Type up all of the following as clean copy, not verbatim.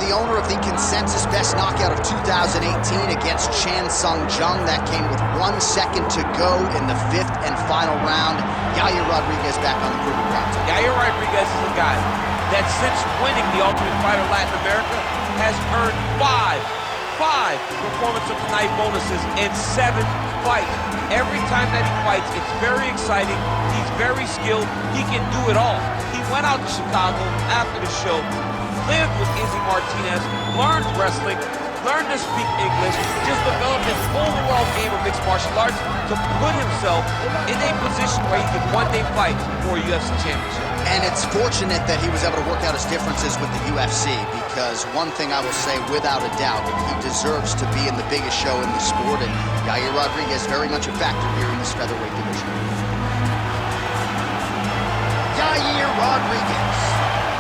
the owner of the consensus best knockout of 2018 against Chan Sung Jung. That came with 1 second to go in the 5th and final round. Yair Rodriguez back on the Proving Ground. Yair Rodriguez is a guy that since winning the Ultimate Fighter Latin America has earned five Performance of the Night bonuses in 7 fights. Every time that he fights, it's very exciting. He's very skilled. He can do it all. He went out to Chicago after the show, lived with Izzy Martinez, learned wrestling, learned to speak English, just developed his overall game of mixed martial arts to put himself in a position where he could one day fight for a UFC championship. And it's fortunate that he was able to work out his differences with the UFC, because one thing I will say without a doubt, he deserves to be in the biggest show in the sport, and Yair Rodriguez very much a factor here in this featherweight division. Yair Rodriguez,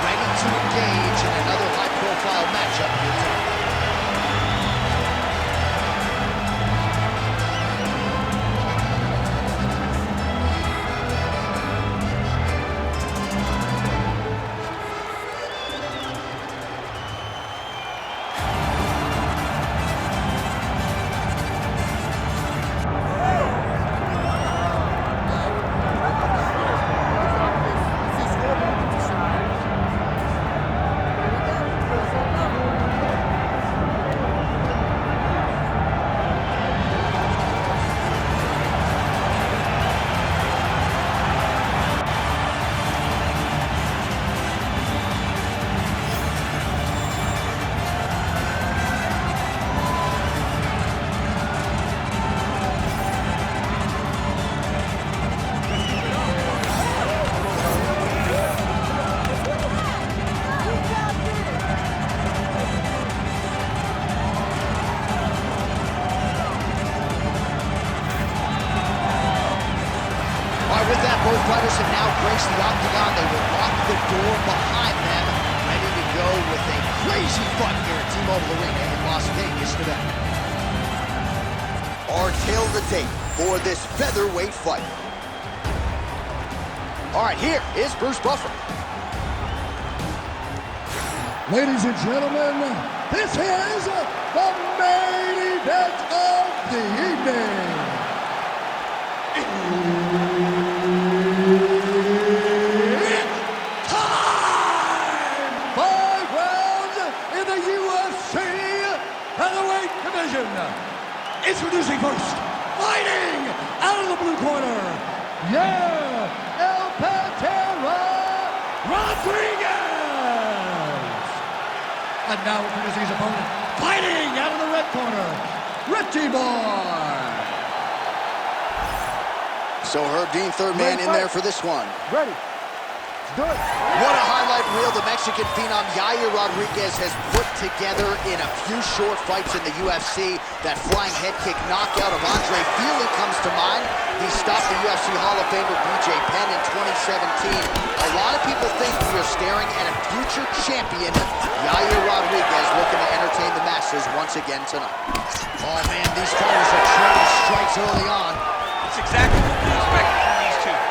ready to engage in another high-profile matchup here tonight. Both fighters have now graced the octagon. They will lock the door behind them, ready to go with a crazy fight here at T-Mobile Arena in Las Vegas, Nevada. Our tale of the tape for this featherweight fight. All right, here is Bruce Buffer. Ladies and gentlemen, this is the main event of the evening. Introducing first, fighting out of the blue corner, Yair El Patera Rodriguez. And now introducing his opponent, fighting out of the red corner, Richie Boy. So Herb Dean, third man in there for this one. Ready. Do it. What a highlight reel the Mexican phenom Yair Rodriguez has put together in a few short fights in the UFC. That flying head kick knockout of Andre Fili comes to mind. He stopped the UFC Hall of Famer BJ Penn in 2017. A lot of people think we are staring at a future champion, Yair Rodriguez, looking to entertain the masses once again tonight. Oh man, these fighters are trading strikes early on. It's exactly what we expected from these two.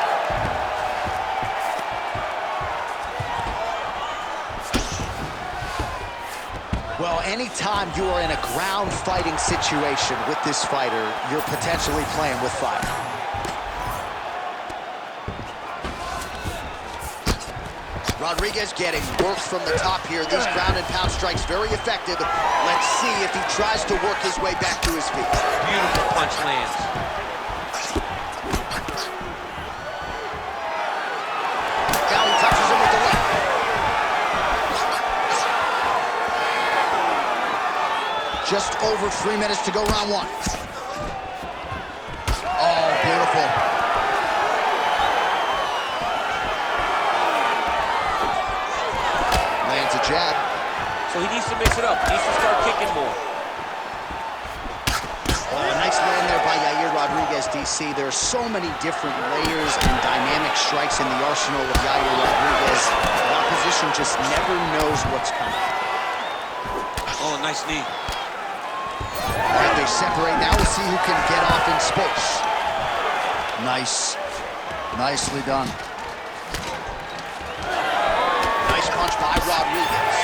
Well, anytime you are in a ground fighting situation with this fighter, you're potentially playing with fire. Rodriguez getting worked from the top here. These ground and pound strikes very effective. Let's see if he tries to work his way back to his feet. Beautiful punch lands. Now he touches him with the left. Just over 3 minutes to go, round one. Oh, beautiful. Lands a jab. So he needs to mix it up. He needs to start kicking more. Oh, a nice land there by Yair Rodriguez, DC. There are so many different layers and dynamic strikes in the arsenal of Yair Rodriguez. The opposition just never knows what's coming. Oh, nice knee. All right, they separate. Now we'll see who can get off in space. Nice. Nicely done. Nice punch by Rodriguez.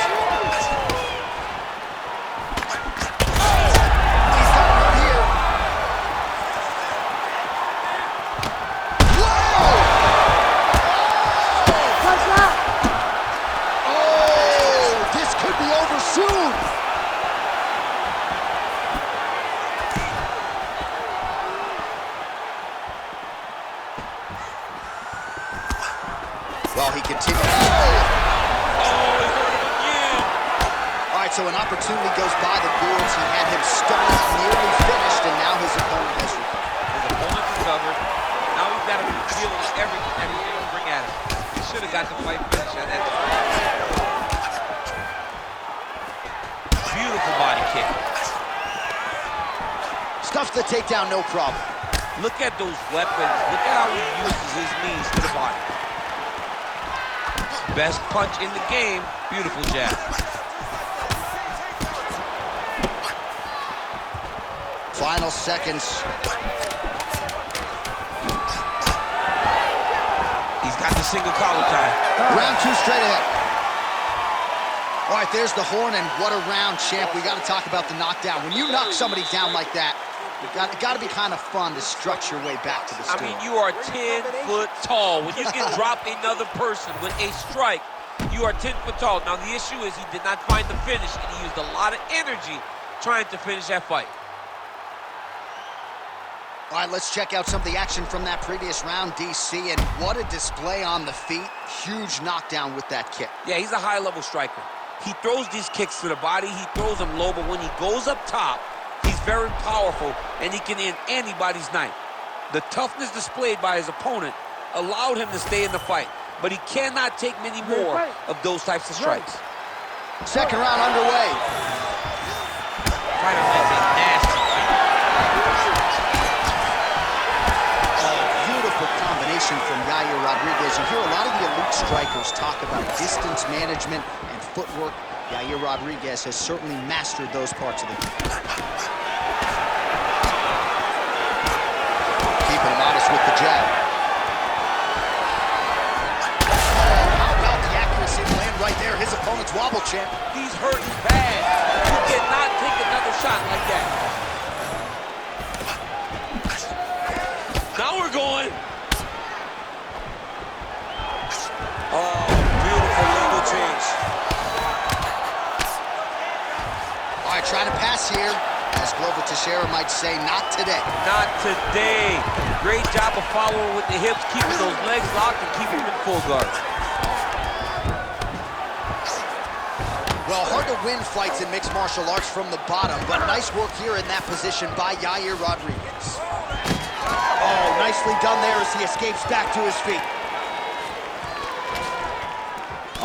he continues. Oh, he's hurt him again. All right, so an opportunity goes by the boards. He had him stunned, nearly finished, and now his opponent has recovered. His opponent recovered. Now he's got to be dealing with everything that he's going to bring at him. He should have got the fight finish at that time. Beautiful body kick. Stuffs the takedown, no problem. Look at those weapons. Look at how he uses his knees to the body. Best punch in the game. Beautiful jab. Final seconds. He's got the single collar tie. Round 2 straight ahead. All right, there's the horn, and what a round, champ. We got to talk about the knockdown. When you knock somebody down like that, it got to be kind of fun to structure your way back to the stool. I mean, you are 10 foot tall. When you can drop another person with a strike, you are 10 foot tall. Now, the issue is he did not find the finish, and he used a lot of energy trying to finish that fight. All right, let's check out some of the action from that previous round, DC, and what a display on the feet. Huge knockdown with that kick. Yeah, he's a high-level striker. He throws these kicks to the body. He throws them low, but when he goes up top, he's very powerful, and he can end anybody's night. The toughness displayed by his opponent allowed him to stay in the fight, but he cannot take many more of those types of strikes. Second round underway. Fighter makes a nasty fight. Beautiful combination from Yair Rodriguez. You hear a lot of the elite strikers talk about distance management and footwork. Yair Rodriguez has certainly mastered those parts of the game. Keeping him honest with the jab. How about the accuracy to land right there? His opponent's wobble, champ. He's hurting bad. You cannot take another shot like that. Now we're going. Oh, beautiful legal change. All right, trying to pass here. As Glover Teixeira might say, not today. Not today. Great job of following with the hips, keeping those legs locked and keeping them in full guard. Well, hard to win fights in mixed martial arts from the bottom, but nice work here in that position by Yair Rodriguez. Oh, nicely done there as he escapes back to his feet.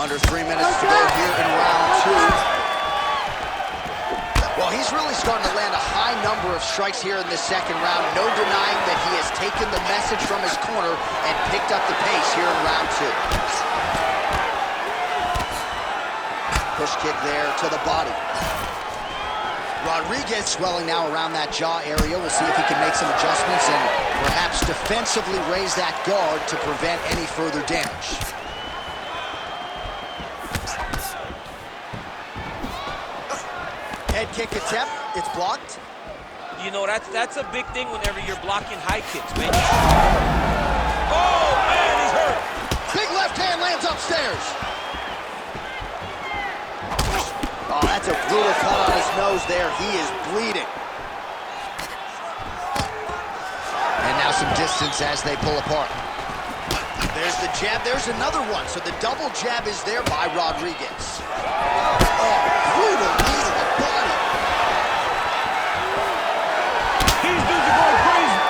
Under 3 minutes to go here in round 2. Well, he's really starting to land a high number of strikes here in this second round. No denying that he has taken the message from his corner and picked up the pace here in round 2. Push kick there to the body. Rodriguez swelling now around that jaw area. We'll see if he can make some adjustments and perhaps defensively raise that guard to prevent any further damage. Head kick attempt, it's blocked. You know, that's a big thing whenever you're blocking high kicks, man. Oh, man, he's hurt. Big left hand lands upstairs. Oh, that's a brutal cut on his nose there. He is bleeding. And now some distance as they pull apart. There's the jab, there's another one. So the double jab is there by Rodriguez. Oh, brutal knee to the body. He's busy going crazy.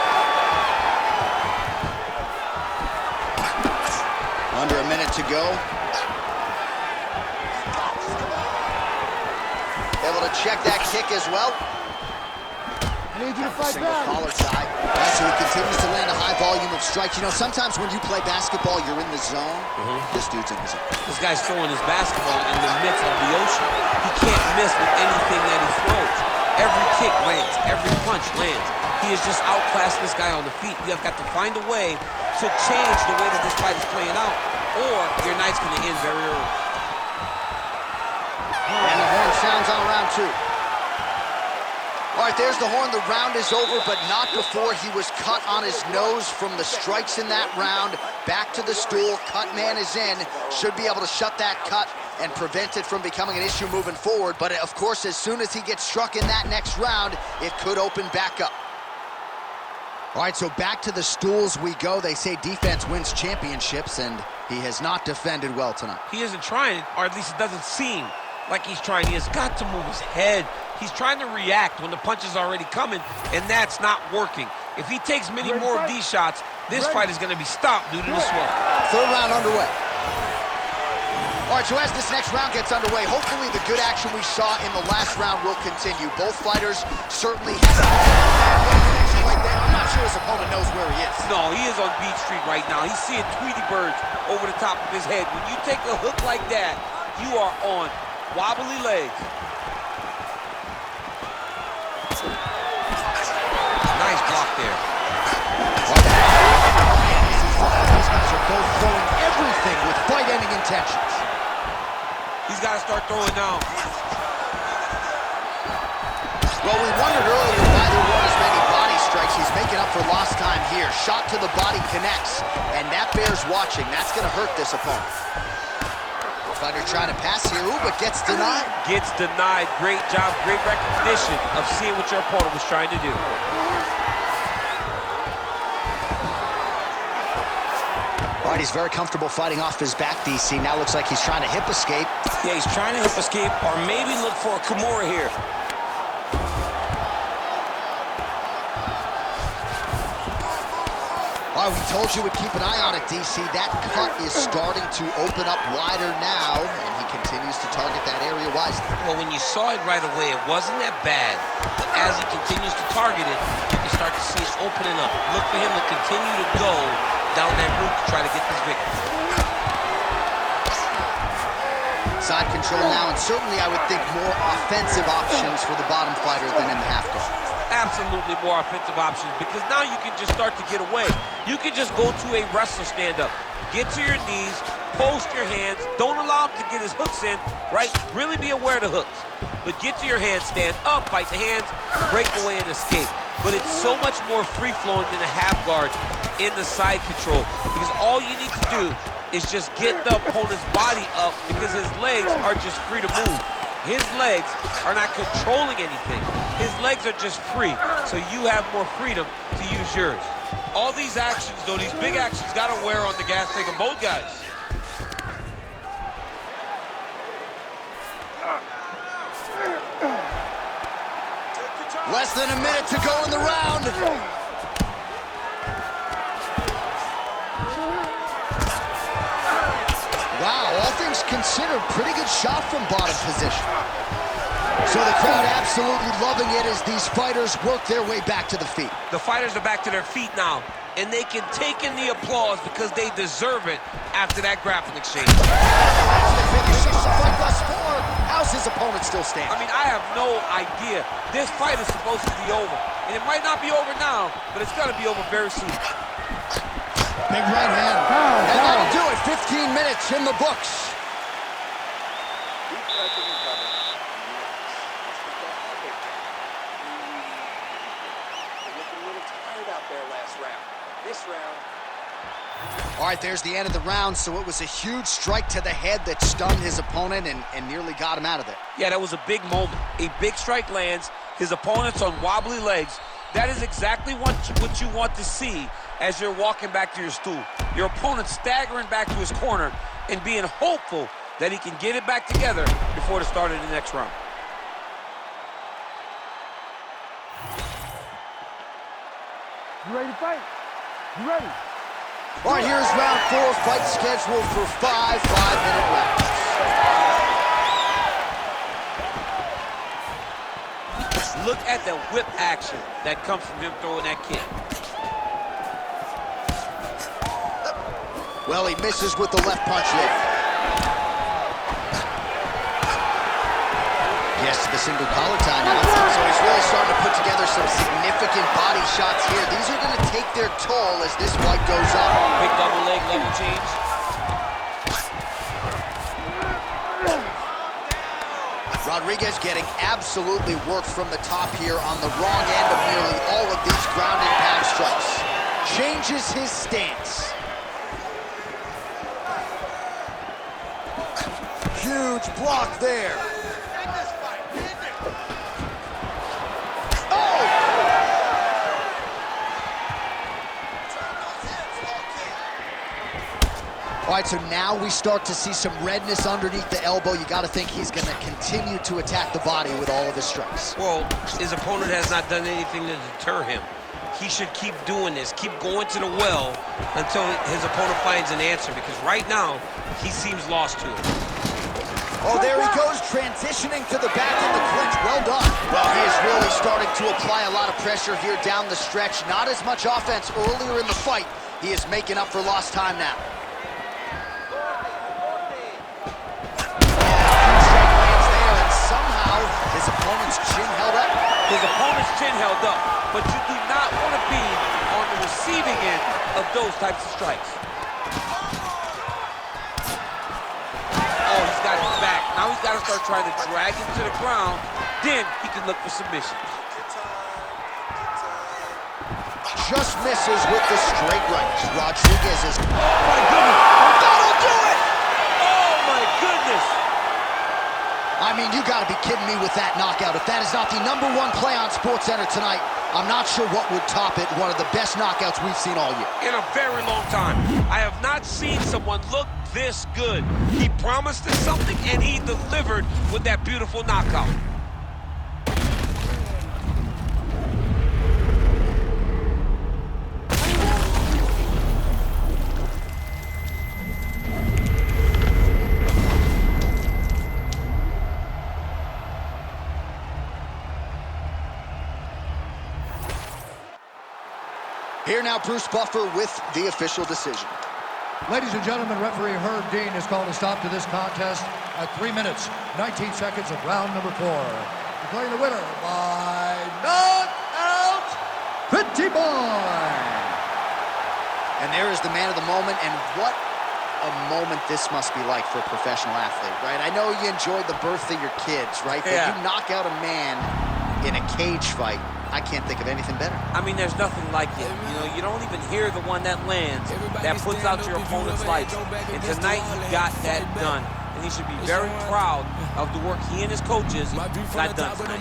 Under a minute to go. Able to check that kick as well. I need you to fight Single back. collar tie. So he continues to land a high volume of strikes. You know, sometimes when you play basketball, you're in the zone. This dude's in the zone. This guy's throwing his basketball in the midst of the ocean. He can't miss with anything that he throws. Every kick lands. Every punch lands. He is just outclassing this guy on the feet. You have got to find a way to change the way that this fight is playing out, or your night's going to end very early. And the horn sounds on round 2. All right, there's the horn. The round is over, but not before he was cut on his nose from the strikes in that round. Back to the stool. Cut man is in. Should be able to shut that cut and prevent it from becoming an issue moving forward. But, of course, as soon as he gets struck in that next round, it could open back up. All right, so back to the stools we go. They say defense wins championships, and he has not defended well tonight. He isn't trying, or at least it doesn't seem like he's trying. He has got to move his head. He's trying to react when the punch is already coming, and that's not working. If he takes many more of these shots, this fight is going to be stopped due to the swelling. Third round underway. All right, so as this next round gets underway, hopefully the good action we saw in the last round will continue. Both fighters certainly have... I'm not sure his opponent knows where he is. No, he is on Beach Street right now. He's seeing Tweety birds over the top of his head. When you take a hook like that, you are on wobbly legs. Nice block there. These guys are both throwing everything with fight-ending intentions. He's got to start throwing now. Well, we wondered earlier why there weren't as many body strikes. He's making up for lost time here. Shot to the body connects, and that bears watching. That's going to hurt this opponent. Fighter trying to pass here, but gets denied. Gets denied. Great job, great recognition of seeing what your opponent was trying to do. All right, he's very comfortable fighting off his back, DC. Now looks like he's trying to hip escape. Yeah, he's trying to hip escape, or maybe look for a Kimura here. All right, we told you we'd keep an eye on it, DC. That cut is starting to open up wider now, and he continues to target that area wisely. Well, when you saw it right away, it wasn't that bad. But as he continues to target it, you can start to see it opening up. Look for him to continue to go down that route to try to get this victory. Side control now, and certainly I would think more offensive options for the bottom fighter than in the half guard. Absolutely more offensive options, because now you can just start to get away. You can just go to a wrestler stand-up. Get to your knees, post your hands, don't allow him to get his hooks in, right? Really be aware of the hooks. But get to your hands, stand up, fight the hands, break away and escape. But it's so much more free-flowing than a half guard in the side control, because all you need to do is just get the opponent's body up, because his legs are just free to move. His legs are not controlling anything. His legs are just free, so you have more freedom to use yours. All these actions, though, these big actions, got to wear on the gas tank of both guys. Less than a minute to go in the round. Wow, all things considered, pretty good shot from bottom position. So the crowd absolutely loving it as these fighters work their way back to the feet. The fighters are back to their feet now, and they can take in the applause because they deserve it after that grappling exchange. That's the biggest fight thus far. How's his opponent still standing? I mean, I have no idea. This fight is supposed to be over, and it might not be over now, but it's going to be over very soon. Big right hand. And that'll do it. 15 minutes in the books. All right, there's the end of the round. So it was a huge strike to the head that stunned his opponent and nearly got him out of there. Yeah, that was a big moment. A big strike lands. His opponent's on wobbly legs. That is exactly what you want to see as you're walking back to your stool. Your opponent staggering back to his corner and being hopeful that he can get it back together before the start of the next round. You ready to fight? You ready? All right, here's round 4. Fight scheduled for 5 5-minute rounds. Look at the whip action that comes from him throwing that kick. Well, he misses with the left punch there. Yes, to the single collar tie now. So he's really starting to put together some significant body shots here. These are going to take their toll as this fight goes on. Big double leg level change. Rodriguez getting absolutely worked from the top here on the wrong end of nearly all of these ground and pound strikes. Changes his stance. Huge block there. Oh! right, so now we start to see some redness underneath the elbow. You got to think he's going to continue to attack the body with all of his strikes. Well, his opponent has not done anything to deter him. He should keep doing this, keep going to the well until his opponent finds an answer, because right now, he seems lost to it. Oh, there he goes, transitioning to the back in the clinch. Well done. Well, he is really starting to apply a lot of pressure here down the stretch. Not as much offense earlier in the fight. He is making up for lost time now. His opponent's chin held up. His opponent's chin held up, but you do not want to be on the receiving end of those types of strikes. Oh, he's got his back. Now he's got to start trying to drag him to the ground. Then he can look for submission. Just misses with the straight right. Rodriguez is... Oh, my goodness. That'll do it! Oh, my goodness. I mean, you gotta be kidding me with that knockout. If that is not the #1 play on SportsCenter tonight, I'm not sure what would top it. One of the best knockouts we've seen all year. In a very long time. I have not seen someone look this good. He promised us something, and he delivered with that beautiful knockout. Here now, Bruce Buffer with the official decision. Ladies and gentlemen, referee Herb Dean has called a stop to this contest at 3 minutes, 19 seconds of round number 4. Declaring the winner by knockout, 50 boy. And there is the man of the moment, and what a moment this must be like for a professional athlete, right? I know you enjoyed the birth of your kids, right? But you knock out a man in a cage fight. I can't think of anything better. I mean, there's nothing like it. You know, you don't even hear the one that lands, that puts out your opponent's lights. And tonight, he got that done. And he should be very proud of the work he and his coaches got done tonight.